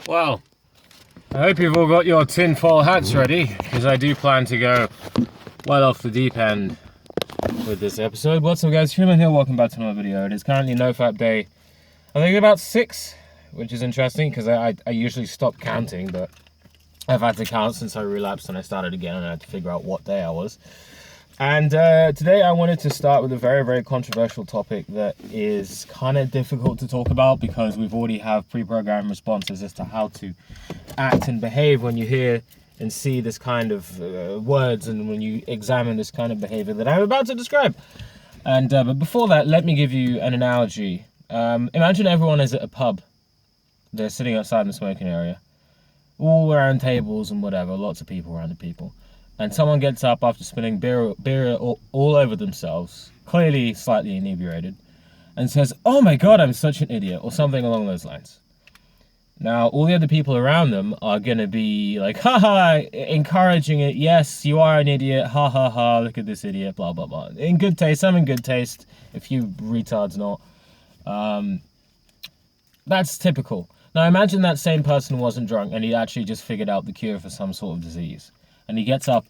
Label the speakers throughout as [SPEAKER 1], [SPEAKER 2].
[SPEAKER 1] Well, I hope you've all got your tinfoil hats ready, because I do plan to go well off the deep end with this episode. What's up, guys? Human here, welcome back to another video. It is currently NoFap day, I think about 6, which is interesting because I usually stop counting, but I've had to count since I relapsed and I started again, and I had to figure out what day I was. And today I wanted to start with a very, very controversial topic that is kind of difficult to talk about because we've already have pre-programmed responses as to how to act and behave when you hear and see this kind of words and when you examine this kind of behavior that I'm about to describe. And but before that, let me give you an analogy. Imagine everyone is at a pub. They're sitting outside in the smoking area, all around tables and whatever, lots of people around the people. And someone gets up after spilling beer all over themselves, clearly slightly inebriated, and says, "Oh my God, I'm such an idiot," or something along those lines. Now, all the other people around them are going to be like, haha, encouraging it. Yes, you are an idiot. Ha ha ha, look at this idiot, blah, blah, blah. In good taste, some in good taste, a few retards not. That's typical. Now, imagine that same person wasn't drunk and he actually just figured out the cure for some sort of disease. And he gets up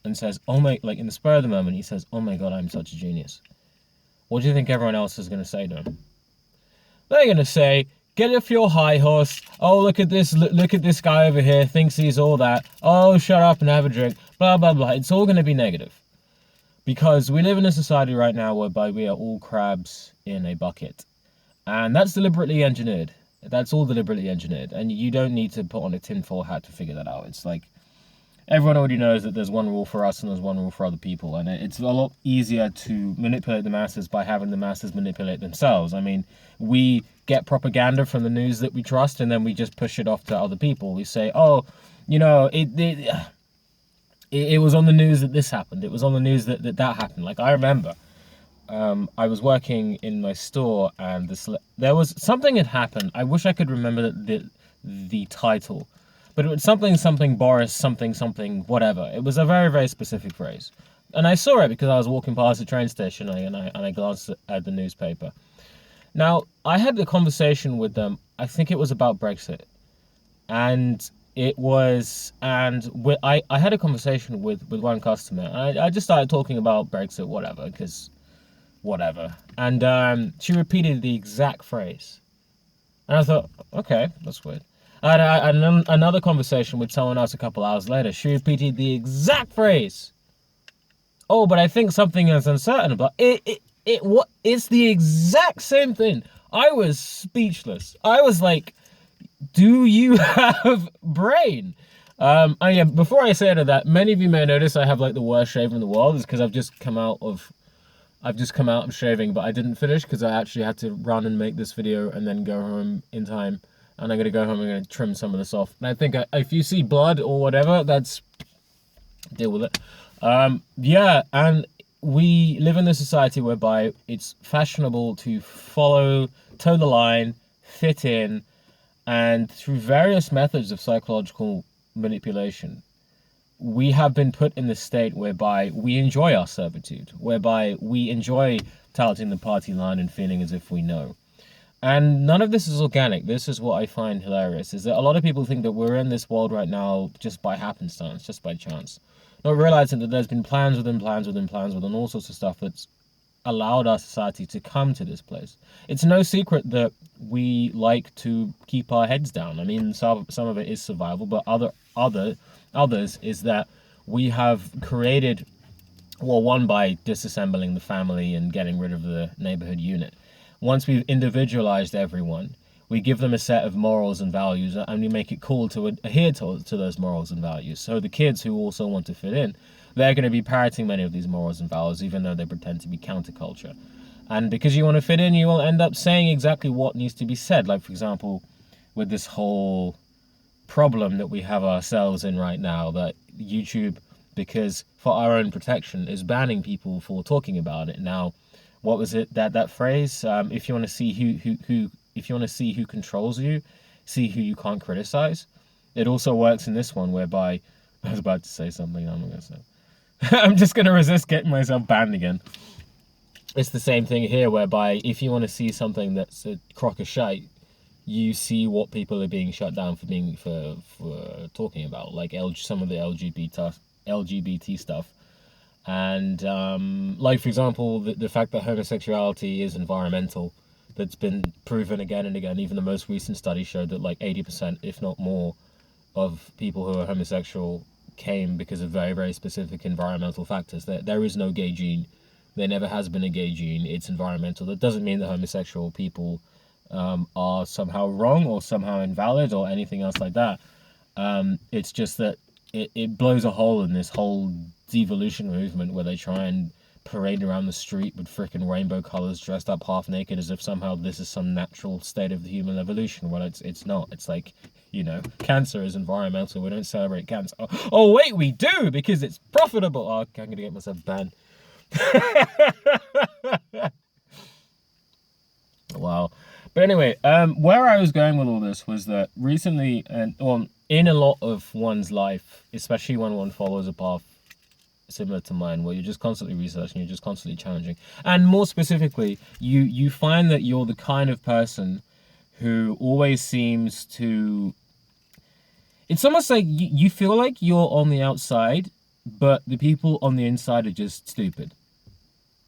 [SPEAKER 1] and says, oh my, like in the spur of the moment, he says, "Oh my God, I'm such a genius." What do you think everyone else is going to say to him? They're going to say, "Get off your high horse. Oh, look at this guy over here, thinks he's all that. Oh, shut up and have a drink." Blah, blah, blah. It's all going to be negative. Because we live in a society right now whereby we are all crabs in a bucket. And that's deliberately engineered. That's all deliberately engineered. And you don't need to put on a tinfoil hat to figure that out. It's like, everyone already knows that there's one rule for us and there's one rule for other people. And it's a lot easier to manipulate the masses by having the masses manipulate themselves. I mean, we get propaganda from the news that we trust and then we just push it off to other people. We say, oh, you know, it was on the news that this happened. It was on the news that happened. Like, I remember I was working in my store and there was something had happened. I wish I could remember the title. But it was something Boris, something, whatever. It was a very, very specific phrase. And I saw it because I was walking past the train station and I glanced at the newspaper. Now, I had a conversation with them, I think it was about Brexit. And I had a conversation with one customer. And I just started talking about Brexit, whatever, because whatever. And she repeated the exact phrase. And I thought, okay, that's weird. I had another conversation with someone else a couple hours later. She repeated the exact phrase. "Oh, but I think something is uncertain about it." It's the exact same thing. I was speechless. I was like, do you have brain? And yeah, before I say to that, many of you may notice I have like the worst shave in the world. It's because I've just come out of shaving, but I didn't finish because I actually had to run and make this video and then go home in time. And I'm going to go home and I'm going to trim some of this off. And I think if you see blood or whatever, deal with it. Yeah, and we live in a society whereby it's fashionable to follow, toe the line, fit in, and through various methods of psychological manipulation, we have been put in this state whereby we enjoy our servitude, whereby we enjoy touting the party line and feeling as if we know. And none of this is organic. This is what I find hilarious, is that a lot of people think that we're in this world right now just by happenstance, just by chance. Not realizing that there's been plans within plans within plans within all sorts of stuff that's allowed our society to come to this place. It's no secret that we like to keep our heads down. I mean, some of it is survival, but others is that we have created, well, one by disassembling the family and getting rid of the neighborhood unit. Once we've individualized everyone, we give them a set of morals and values and we make it cool to adhere to those morals and values. So the kids who also want to fit in, they're going to be parroting many of these morals and values, even though they pretend to be counterculture. And because you want to fit in, you will end up saying exactly what needs to be said. Like, for example, with this whole problem that we have ourselves in right now, that YouTube, because for our own protection, is banning people for talking about it. Now, what was it, that phrase? If you want to see if you want to see who controls you, see who you can't criticize. It also works in this one, whereby I was about to say something I'm not going to say. I'm just going to resist getting myself banned again. It's the same thing here, whereby if you want to see something that's a crock of shite, you see what people are being shut down for being for talking about, like some of the LGBT stuff. And like, for example, the fact that homosexuality is environmental, that's been proven again and again. Even the most recent study showed that like 80%, if not more, of people who are homosexual came because of very, very specific environmental factors. There is no gay gene. There never has been a gay gene. It's environmental. That doesn't mean that homosexual people are somehow wrong or somehow invalid or anything else like that. It's just that it blows a hole in this whole devolution movement where they try and parade around the street with freaking rainbow colors, dressed up half naked, as if somehow this is some natural state of the human evolution. Well, it's not. It's like, cancer is environmental. We don't celebrate cancer. Oh wait, we do, because it's profitable. Oh, okay, I'm gonna get myself banned. Wow. But anyway, where I was going with all this was that recently, in a lot of one's life, especially when one follows a path similar to mine, where you're just constantly researching, you're just constantly challenging, and more specifically, you find that you're the kind of person who always seems to, it's almost like you feel like you're on the outside, but the people on the inside are just stupid.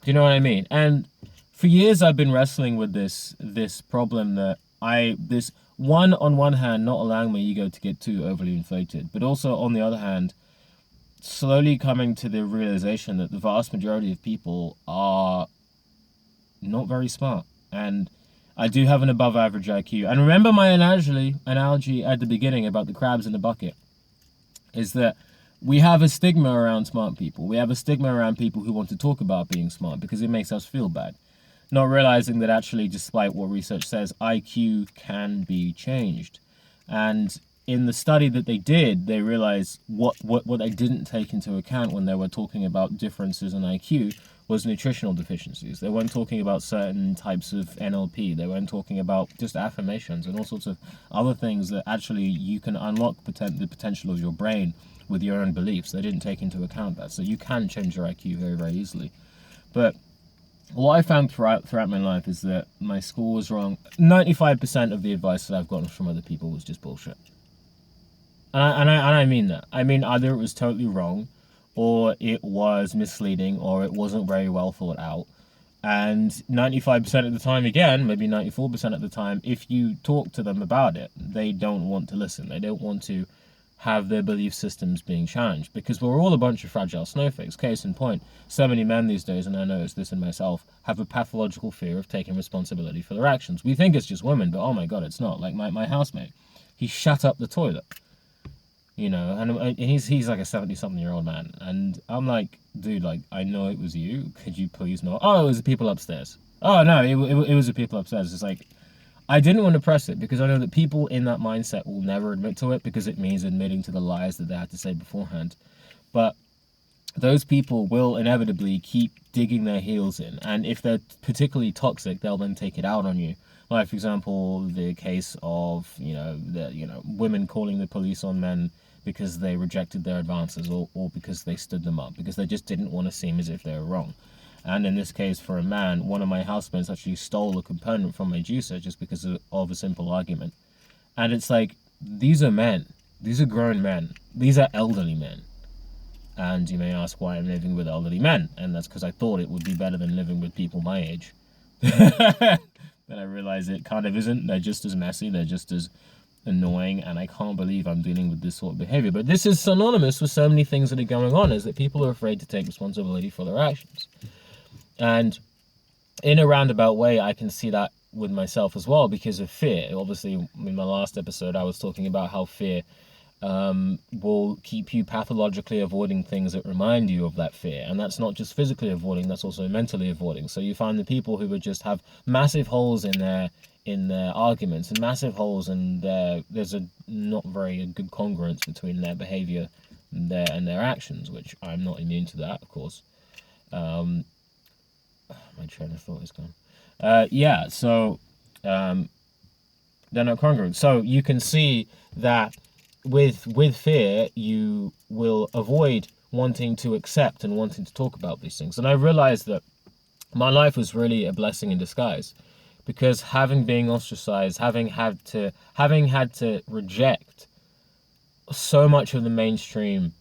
[SPEAKER 1] Do you know what I mean? And for years I've been wrestling with this problem that this one, on one hand, not allowing my ego to get too overly inflated, but also on the other hand, slowly coming to the realization that the vast majority of people are not very smart. And I do have an above average IQ. And remember my analogy at the beginning about the crabs in the bucket, is that we have a stigma around smart people. We have a stigma around people who want to talk about being smart because it makes us feel bad. Not realizing that actually, despite what research says, IQ can be changed. And in the study that they did, they realized what they didn't take into account when they were talking about differences in IQ was nutritional deficiencies. They weren't talking about certain types of NLP. They weren't talking about just affirmations and all sorts of other things that actually you can unlock the potential of your brain with your own beliefs. They didn't take into account that. So you can change your IQ very, very easily. But what I found throughout my life is that my school was wrong. 95% of the advice that I've gotten from other people was just bullshit. And I mean that. I mean, either it was totally wrong, or it was misleading, or it wasn't very well thought out. And 95% of the time, again, maybe 94% of the time, if you talk to them about it, they don't want to listen. They don't want to have their belief systems being challenged, because we're all a bunch of fragile snowflakes. Case in point, so many men these days, and I notice this in myself, have a pathological fear of taking responsibility for their actions. We think it's just women, but oh my god, it's not. Like my housemate, he shut up the toilet. And he's like a 70-something-year-old man. And I'm like, dude, like, I know it was you. Could you please not? Oh, it was the people upstairs. Oh, no, it was the people upstairs. It's like, I didn't want to press it because I know that people in that mindset will never admit to it because it means admitting to the lies that they had to say beforehand. But those people will inevitably keep digging their heels in. And if they're particularly toxic, they'll then take it out on you. Like, for example, the case of, women calling the police on men because they rejected their advances or because they stood them up, because they just didn't want to seem as if they were wrong. And in this case, for a man, one of my housemates actually stole a component from my juicer just because of a simple argument. And it's like, these are men. These are grown men. These are elderly men. And you may ask why I'm living with elderly men. And that's because I thought it would be better than living with people my age. Then I realized it kind of isn't. They're just as messy. They're just as annoying. And I can't believe I'm dealing with this sort of behavior. But this is synonymous with so many things that are going on, is that people are afraid to take responsibility for their actions. And in a roundabout way, I can see that with myself as well because of fear. Obviously, in my last episode, I was talking about how fear will keep you pathologically avoiding things that remind you of that fear. And that's not just physically avoiding, that's also mentally avoiding. So you find the people who would just have massive holes in their arguments and massive holes in there's a not very good congruence between their behavior and their actions, which I'm not immune to that, of course. My train of thought is gone. So they're not congruent. So you can see that with fear, you will avoid wanting to accept and wanting to talk about these things. And I realized that my life was really a blessing in disguise, because having been ostracized, having had to reject so much of the mainstream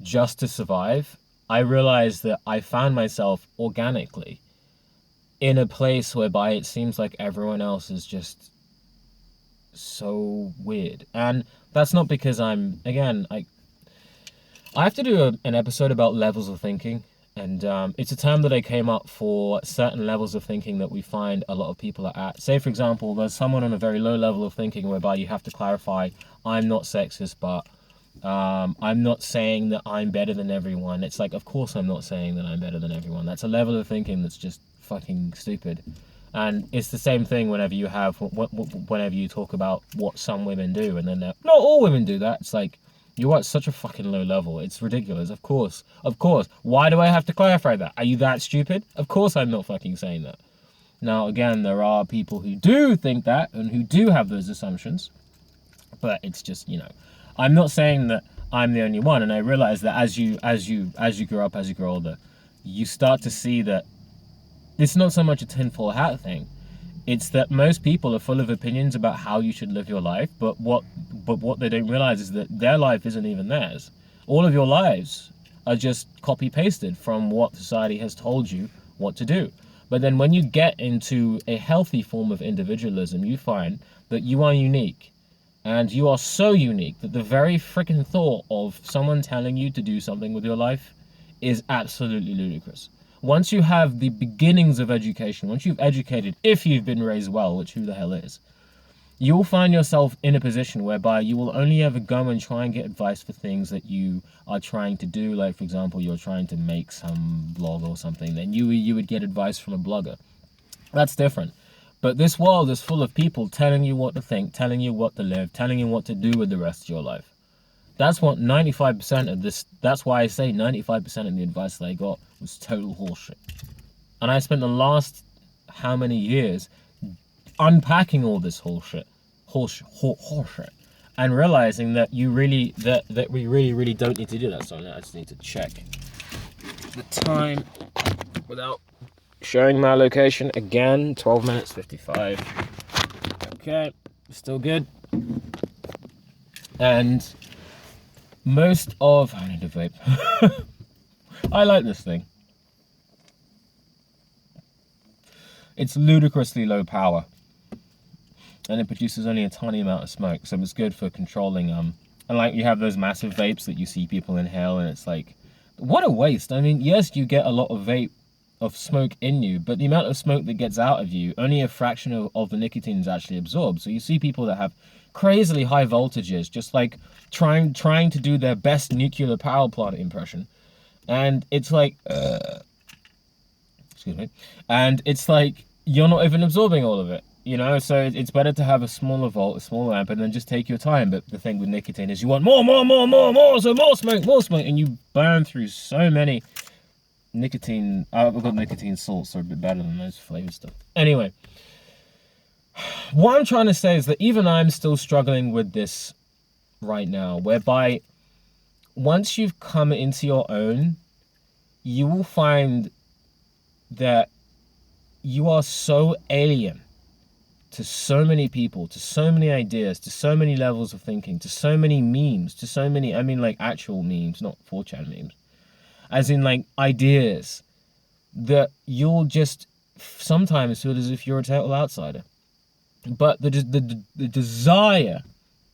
[SPEAKER 1] just to survive, I realized that I found myself organically in a place whereby it seems like everyone else is just so weird. And that's not because I'm, again, I have to do an episode about levels of thinking, and it's a term that I came up for certain levels of thinking that we find a lot of people are at. Say, for example, there's someone on a very low level of thinking whereby you have to clarify, I'm not sexist, but I'm not saying that I'm better than everyone. It's like, of course I'm not saying that I'm better than everyone. That's a level of thinking that's just fucking stupid. And it's the same thing whenever you talk about what some women do, and then not all women do that. It's like, you're at such a fucking low level. It's ridiculous. Of course. Why do I have to clarify that? Are you that stupid? Of course I'm not fucking saying that. Now, again, there are people who do think that and who do have those assumptions, but it's just, I'm not saying that I'm the only one. And I realize that as you grow up, as you grow older, you start to see that it's not so much a tinfoil hat thing. It's that most people are full of opinions about how you should live your life, but what they don't realize is that their life isn't even theirs. All of your lives are just copy-pasted from what society has told you what to do. But then when you get into a healthy form of individualism, you find that you are unique. And you are so unique that the very freaking thought of someone telling you to do something with your life is absolutely ludicrous. Once you have the beginnings of education, once you've educated, if you've been raised well, which who the hell is, you'll find yourself in a position whereby you will only ever go and try and get advice for things that you are trying to do. Like, for example, you're trying to make some blog or something, then you would get advice from a blogger. That's different. But this world is full of people telling you what to think, telling you what to live, telling you what to do with the rest of your life. That's what 95% of this, that's why I say 95% of the advice that I got was total horseshit. And I spent the last how many years unpacking all this horseshit, and realizing that we really don't need to do that. So now I just need to check the time without showing my location again. 12 minutes 55. Okay, still good. And most of, I need a vape. I like this thing. It's ludicrously low power, and it produces only a tiny amount of smoke, so it's good for controlling and like you have those massive vapes that you see people inhale, and it's like, what a waste. I mean, yes, you get a lot of smoke in you, but the amount of smoke that gets out of you, only a fraction of the nicotine is actually absorbed. So you see people that have crazily high voltages, just like trying to do their best nuclear power plant impression, and it's like excuse me, and it's like you're not even absorbing all of it, so it's better to have a smaller volt, a smaller amp, and then just take your time. But the thing with nicotine is you want more, so more smoke, and you burn through so many nicotine. I've got nicotine salts, so a bit better than those flavored stuff. Anyway, what I'm trying to say is that even I'm still struggling with this right now, whereby once you've come into your own, you will find that you are so alien to so many people, to so many ideas, to so many levels of thinking, to so many memes, to so many, I mean like actual memes, not 4chan memes, as in like ideas, that you'll just sometimes feel as if you're a total outsider. But the desire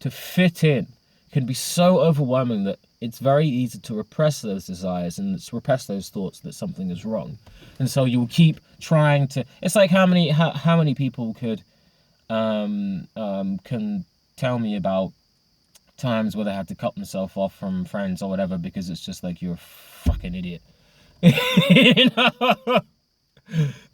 [SPEAKER 1] to fit in can be so overwhelming that it's very easy to repress those desires and to repress those thoughts that something is wrong. And so you'll keep trying to, it's like how many people can tell me about times where they had to cut themselves off from friends or whatever because it's just like, you're a fucking idiot.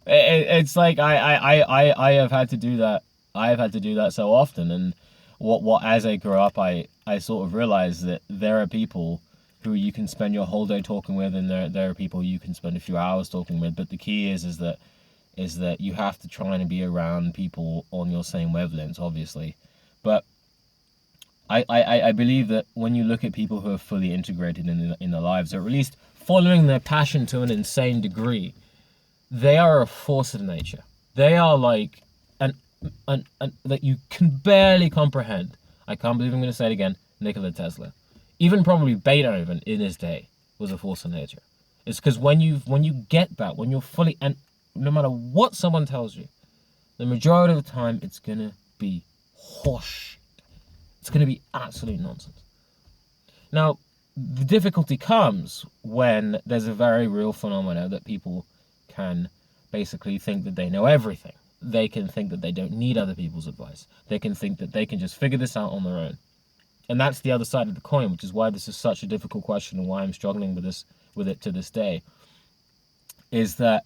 [SPEAKER 1] It's like I have had to do that. I have had to do that so often, and what as I grow up, I sort of realized that there are people who you can spend your whole day talking with, and there are people you can spend a few hours talking with. But the key is that you have to try and be around people on your same wavelengths, obviously. But I believe that when you look at people who are fully integrated in their lives, or at least following their passion to an insane degree, they are a force of nature. They are like an that you can barely comprehend. I can't believe I'm going to say it again. Nikola Tesla, even probably Beethoven in his day, was a force of nature. It's because when you get that, when you're fully, and no matter what someone tells you, the majority of the time it's gonna be horseshit. It's gonna be absolute nonsense. Now, the difficulty comes when there's a very real phenomena that people can basically think that they know everything. They can think that they don't need other people's advice. They can think that they can just figure this out on their own. And that's the other side of the coin, which is why this is such a difficult question and why I'm struggling with it to this day. Is that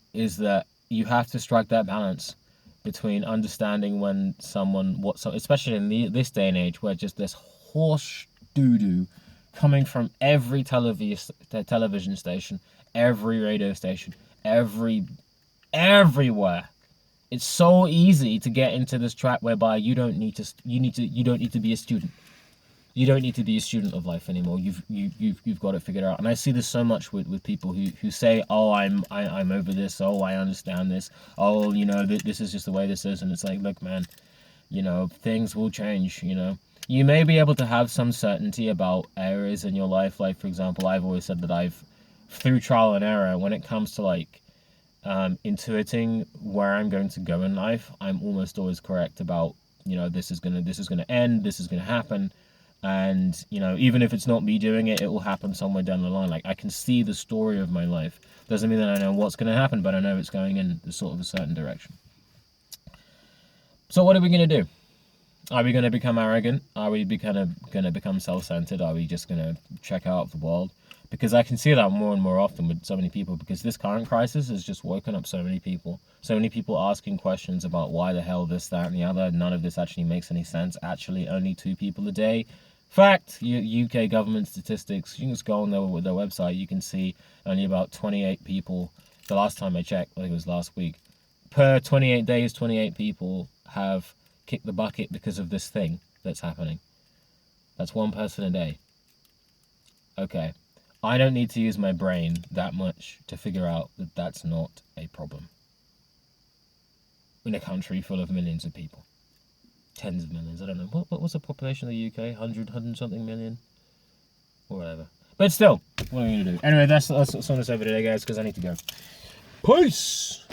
[SPEAKER 1] you have to strike that balance between understanding when someone especially in this day and age where just this horse doo-doo coming from every television station, every radio station, everywhere. It's so easy to get into this trap whereby you don't need to be a student. You don't need to be a student of life anymore. You've got it figured out. And I see this so much with people who say, "Oh, I'm over this. Oh, I understand this. Oh, this is just the way this is." And it's like, look, man, things will change. You may be able to have some certainty about areas in your life. Like, for example, I've always said that through trial and error, when it comes to intuiting where I'm going to go in life, I'm almost always correct about, this is gonna end, this is gonna happen. And even if it's not me doing it, it will happen somewhere down the line. Like, I can see the story of my life. Doesn't mean that I know what's going to happen, but I know it's going in sort of a certain direction. So what are we going to do? Are we going to become arrogant? Are we going to become self-centered? Are we just going to check out the world? Because I can see that more and more often with so many people, because this current crisis has just woken up so many people. So many people asking questions about why the hell this, that, and the other. None of this actually makes any sense. Actually, only 2 people a day. Fact, UK government statistics, you can just go on their website, you can see only about 28 people, the last time I checked, I think it was last week, per 28 days, 28 people have kicked the bucket because of this thing that's happening. That's 1 person a day. Okay, I don't need to use my brain that much to figure out that that's not a problem in a country full of millions of people. Tens of millions, I don't know. What was the population of the UK? 100 something million? Or whatever. But still, what are we going to do? Anyway, that's on this over today, guys, because I need to go. Peace!